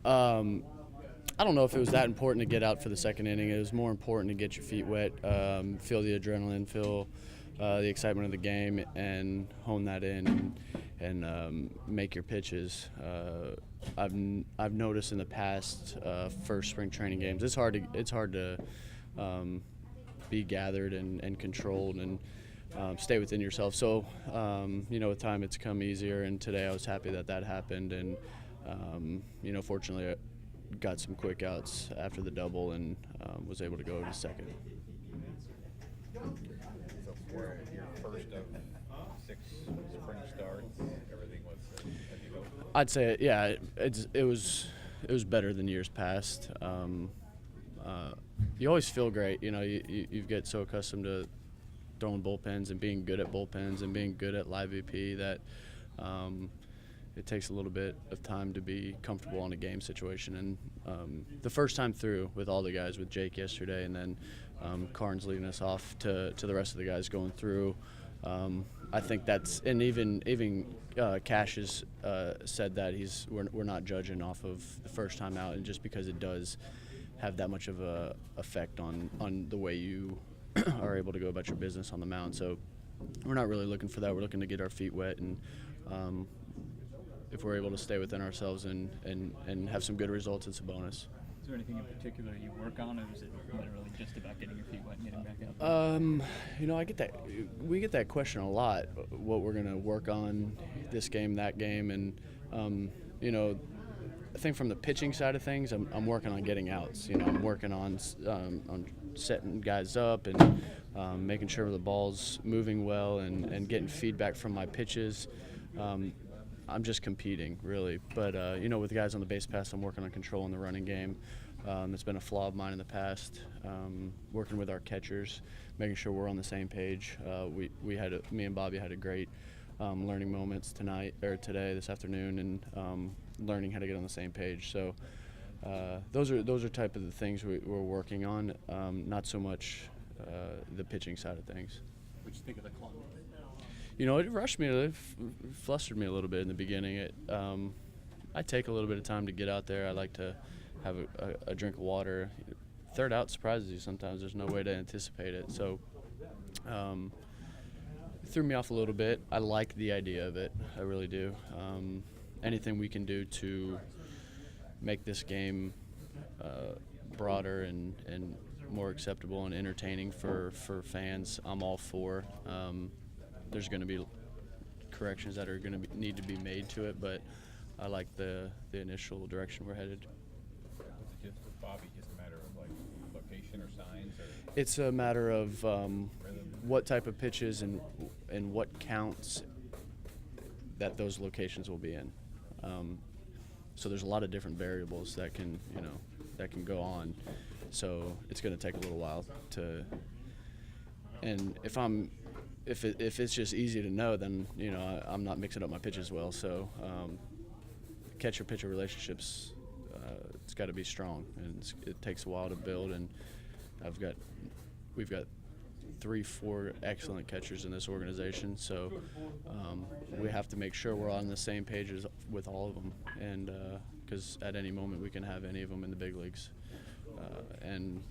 Um, I don't know if it was that important to get out for the second inning. It was more important to get your feet wet, feel the adrenaline, feel the excitement of the game, and hone that in and make your pitches. I've noticed in the past first spring training games, it's hard to be gathered and controlled and stay within yourself. So with time it's come easier, and today I was happy that happened, and fortunately I got some quick outs after the double and was able to go to second. So for your first of 6 spring starts, everything was as you hoped? I'd say, yeah, it was better than years past. You always feel great, you get so accustomed to throwing bullpens and being good at bullpens and being good at live VP that it takes a little bit of time to be comfortable in a game situation. And the first time through with all the guys, with Jake yesterday, and then Karn's leading us off to the rest of the guys going through, I think that's, and even Cash has said that we're not judging off of the first time out, and just because it does have that much of a effect on the way you are able to go about your business on the mound. So we're not really looking for that. We're looking to get our feet wet, and if we're able to stay within ourselves and have some good results, it's a bonus. Is there anything in particular you work on, or is it literally just about getting your feet wet and getting back out? We get that question a lot, what we're going to work on this game, that game, and I think from the pitching side of things, I'm working on getting outs. I'm working on setting guys up and making sure the ball's moving well and getting feedback from my pitches. I'm just competing, really. But, with the guys on the base pass, I'm working on controlling the running game. That's been a flaw of mine in the past. Working with our catchers, making sure we're on the same page. Me and Bobby had a great learning moments today, this afternoon, and learning how to get on the same page. So those are type of the things we're working on, not so much the pitching side of things. What'd you think of the club? It rushed me. It flustered me a little bit in the beginning. I take a little bit of time to get out there. I like to have a drink of water. Third out surprises you sometimes. There's no way to anticipate it. So it threw me off a little bit. I like the idea of it. I really do. Anything we can do to make this game broader and more acceptable and entertaining for fans, I'm all for. There's going to be corrections that are going to need to be made to it, but I like the initial direction we're headed. Was it just with Bobby, just a matter of location or signs? Or it's a matter of what type of pitches and what counts that those locations will be in. So there's a lot of different variables that can go on. So it's going to take a little while to. And if it's just easy to know, then I'm not mixing up my pitches well. So catcher-pitcher relationships, it's got to be strong, and it takes a while to build. And we've got 3-4 excellent catchers in this organization, so we have to make sure we're on the same page with all of them, and because at any moment we can have any of them in the big leagues, and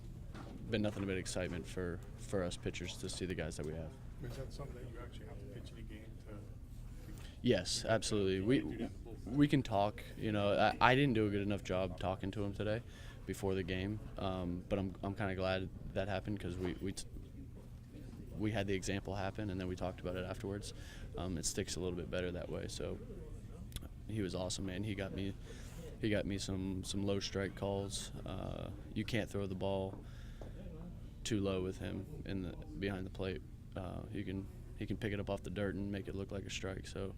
been nothing but excitement for us pitchers to see the guys that we have. Is that something that you actually have to pitch in a game to? Yes, absolutely. We can talk. I didn't do a good enough job talking to him today before the game, but I'm kind of glad that happened, because we had the example happen, and then we talked about it afterwards. It sticks a little bit better that way. So he was awesome, man. He got me some low strike calls. You can't throw the ball too low with him behind the plate. He can pick it up off the dirt and make it look like a strike. So